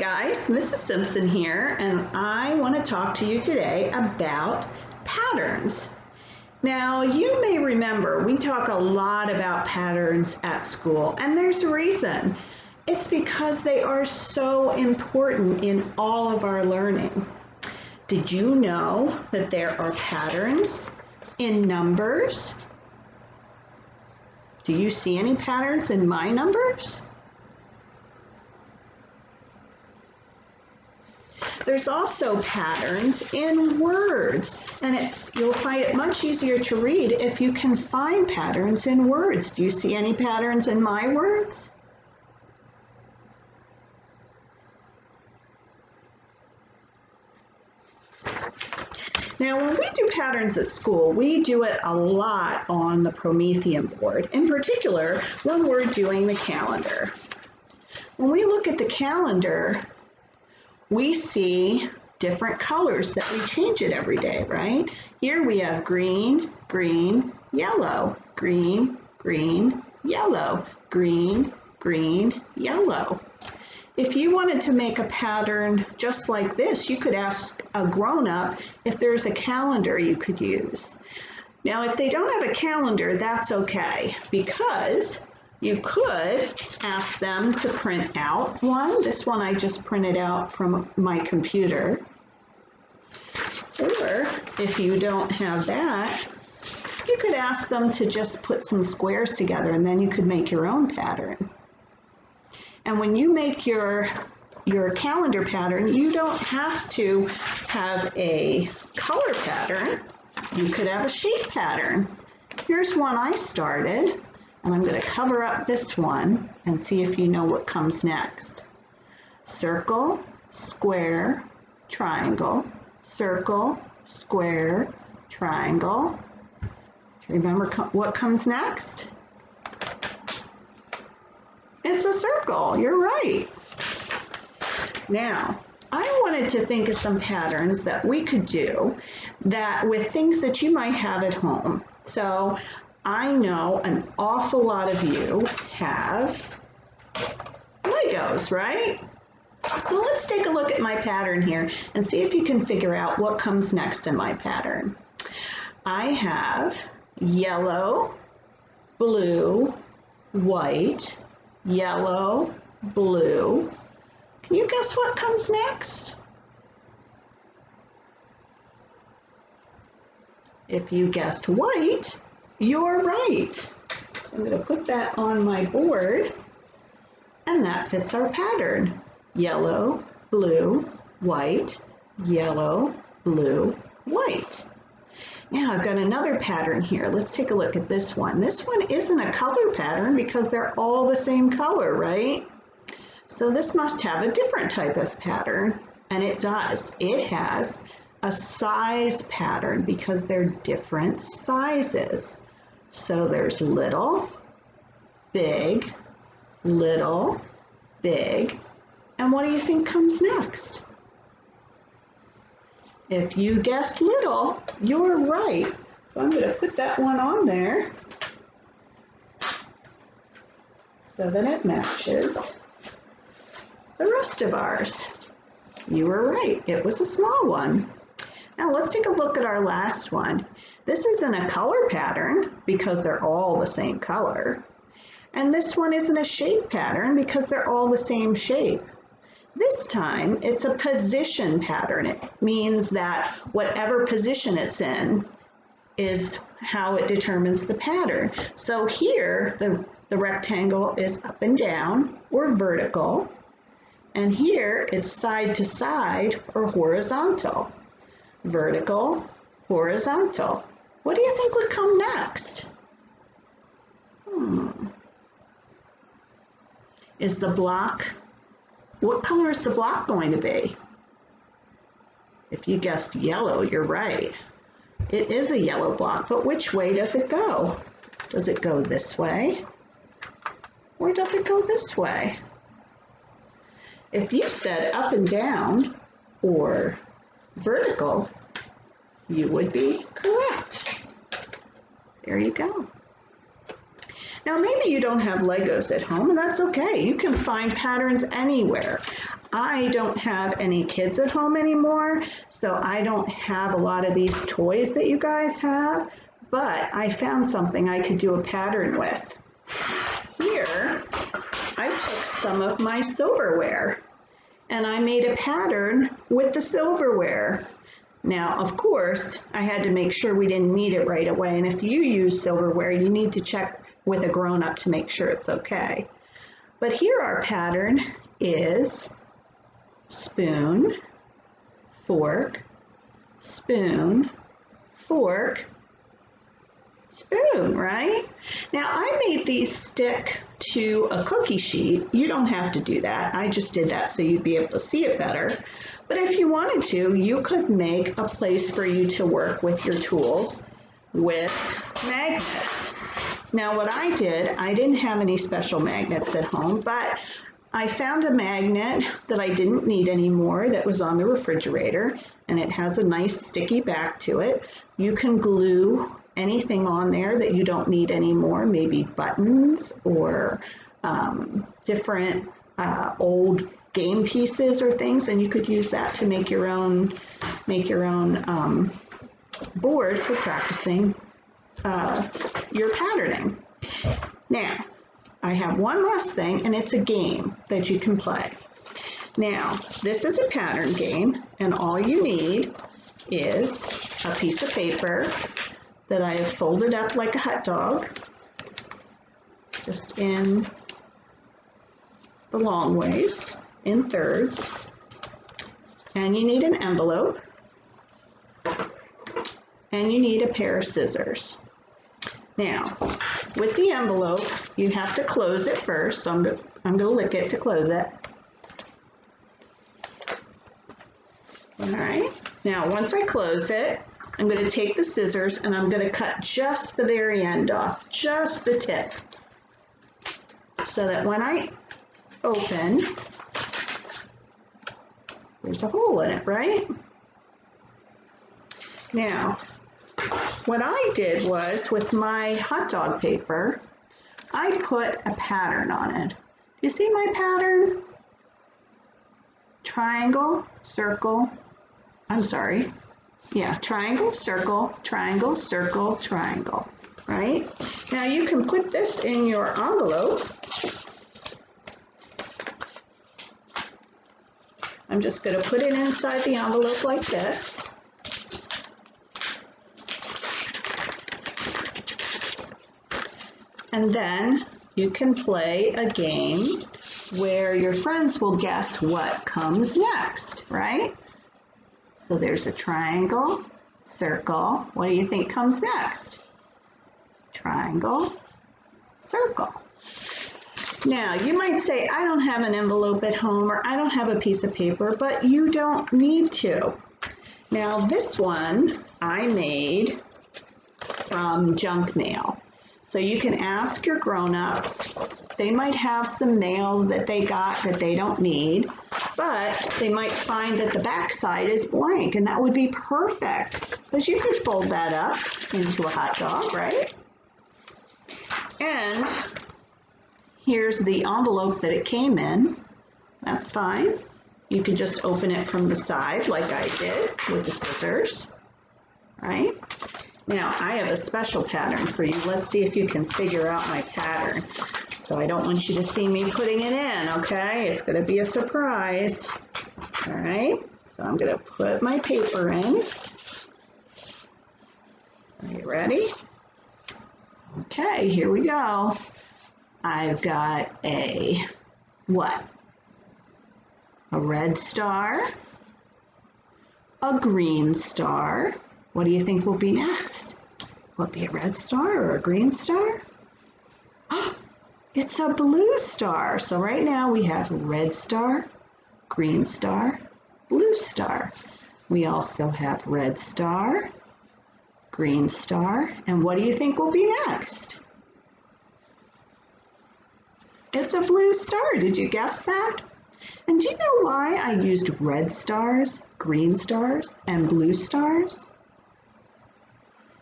guys, Mrs. Simpson here, and I want to talk to you today about patterns. Now, you may remember we talk a lot about patterns at school, and there's a reason. It's because they are so important in all of our learning. Did you know that there are patterns in numbers? Do you see any patterns in my numbers? There's also patterns in words, and you'll find it much easier to read if you can find patterns in words. Do you see any patterns in my words? Now, when we do patterns at school, we do it a lot on the Promethean board, in particular when we're doing the calendar. When we look at the calendar, we see different colors that we change it every day, right? Here we have green, green, yellow, green, green, yellow, green, green, yellow. If you wanted to make a pattern just like this, you could ask a grown-up if there's a calendar you could use. Now, if they don't have a calendar, that's okay, because you could ask them to print out one. This one I just printed out from my computer. Or if you don't have that, you could ask them to just put some squares together, and then you could make your own pattern. And when you make your calendar pattern, you don't have to have a color pattern. You could have a shape pattern. Here's one I started. And I'm going to cover up this one and see if you know what comes next. Circle, square, triangle, circle, square, triangle. Remember what comes next? It's a circle, you're right. Now, I wanted to think of some patterns that we could do that with things that you might have at home. So I know an awful lot of you have Legos, right? So let's take a look at my pattern here and see if you can figure out what comes next in my pattern. I have yellow, blue, white, yellow, blue. Can you guess what comes next? If you guessed white, you're right. So I'm going to put that on my board, and that fits our pattern. Yellow, blue, white, yellow, blue, white. Now I've got another pattern here. Let's take a look at this one. This one isn't a color pattern because they're all the same color, right? So this must have a different type of pattern, and it does. It has a size pattern because they're different sizes. So there's little, big, little, big, and what do you think comes next? If you guessed little, you're right. So I'm going to put that one on there so that it matches the rest of ours. You were right, it was a small one. Now let's take a look at our last one. This isn't a color pattern because they're all the same color. And this one isn't a shape pattern because they're all the same shape. This time it's a position pattern. It means that whatever position it's in is how it determines the pattern. So here the rectangle is up and down or vertical. And here it's side to side or horizontal. Vertical, horizontal. What do you think would come next? Is the block, what color is the block going to be? If you guessed yellow, you're right. It is a yellow block, but which way does it go? Does it go this way? Or does it go this way? If you said up and down or vertical, you would be correct. There you go. Now maybe you don't have Legos at home, and that's okay. You can find patterns anywhere. I don't have any kids at home anymore, so I don't have a lot of these toys that you guys have, but I found something I could do a pattern with. Here, I took some of my silverware and I made a pattern with the silverware. Now, of course, I had to make sure we didn't need it right away, and if you use silverware, you need to check with a grown-up to make sure it's okay. But here our pattern is spoon, fork, spoon, fork, spoon, right? Now I made these stick to a cookie sheet. You don't have to do that. I just did that so you'd be able to see it better. But if you wanted to, you could make a place for you to work with your tools with magnets. Now what I did, I didn't have any special magnets at home, but I found a magnet that I didn't need anymore that was on the refrigerator, and it has a nice sticky back to it. You can glue anything on there that you don't need anymore, maybe buttons or different old game pieces or things, and you could use that to make your own board for practicing your patterning. Now, I have one last thing, and it's a game that you can play. Now, this is a pattern game, and all you need is a piece of paper that I have folded up like a hot dog, just in the long ways, in thirds. And you need an envelope, and you need a pair of scissors. Now, with the envelope, you have to close it first, so I'm going to lick it to close it. All right, now once I close it, I'm going to take the scissors and I'm going to cut just the very end off, just the tip, so that when I open, there's a hole in it, right? Now, what I did was, with my hot dog paper, I put a pattern on it. Do you see my pattern? Triangle, circle, triangle, circle, triangle, circle, triangle, right? Now you can put this in your envelope. I'm just going to put it inside the envelope like this. And then you can play a game where your friends will guess what comes next, right? So there's a triangle, circle. What do you think comes next? Triangle, circle. Now, you might say, I don't have an envelope at home, or I don't have a piece of paper, but you don't need to. Now, this one I made from junk mail. So you can ask your grown-up. They might have some mail that they got that they don't need, but they might find that the back side is blank, and that would be perfect, because you could fold that up into a hot dog, right? And here's the envelope that it came in. That's fine. You can just open it from the side like I did with the scissors, right? Now, I have a special pattern for you. Let's see if you can figure out my pattern. So I don't want you to see me putting it in, okay? It's going to be a surprise. All right, so I'm going to put my paper in. Are you ready? Okay, here we go. I've got a what? A red star, a green star. What do you think will be next? Will it be a red star or a green star? Oh, it's a blue star. So right now we have red star, green star, blue star. We also have red star, green star, and what do you think will be next? It's a blue star. Did you guess that? And do you know why I used red stars, green stars, and blue stars?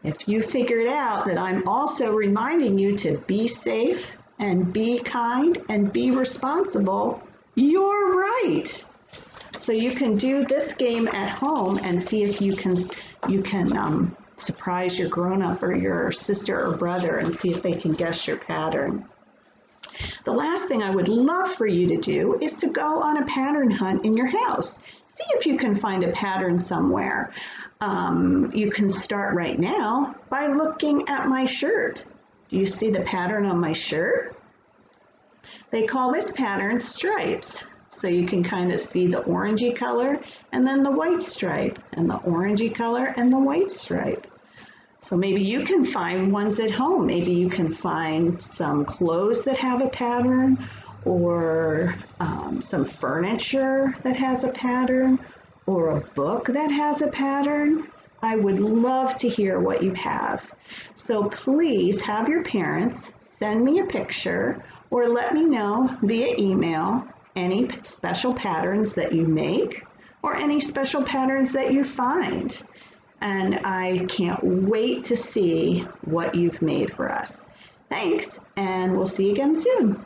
If you figured out that I'm also reminding you to be safe and be kind and be responsible, you're right. So you can do this game at home and see if you can surprise your grown-up or your sister or brother and see if they can guess your pattern. The last thing I would love for you to do is to go on a pattern hunt in your house. See if you can find a pattern somewhere. You can start right now by looking at my shirt. Do you see the pattern on my shirt? They call this pattern stripes. So you can kind of see the orangey color and then the white stripe, and the orangey color and the white stripe. So maybe you can find ones at home. Maybe you can find some clothes that have a pattern, or some furniture that has a pattern, or a book that has a pattern. I would love to hear what you have. So please have your parents send me a picture or let me know via email any special patterns that you make or any special patterns that you find. And I can't wait to see what you've made for us. Thanks, and we'll see you again soon.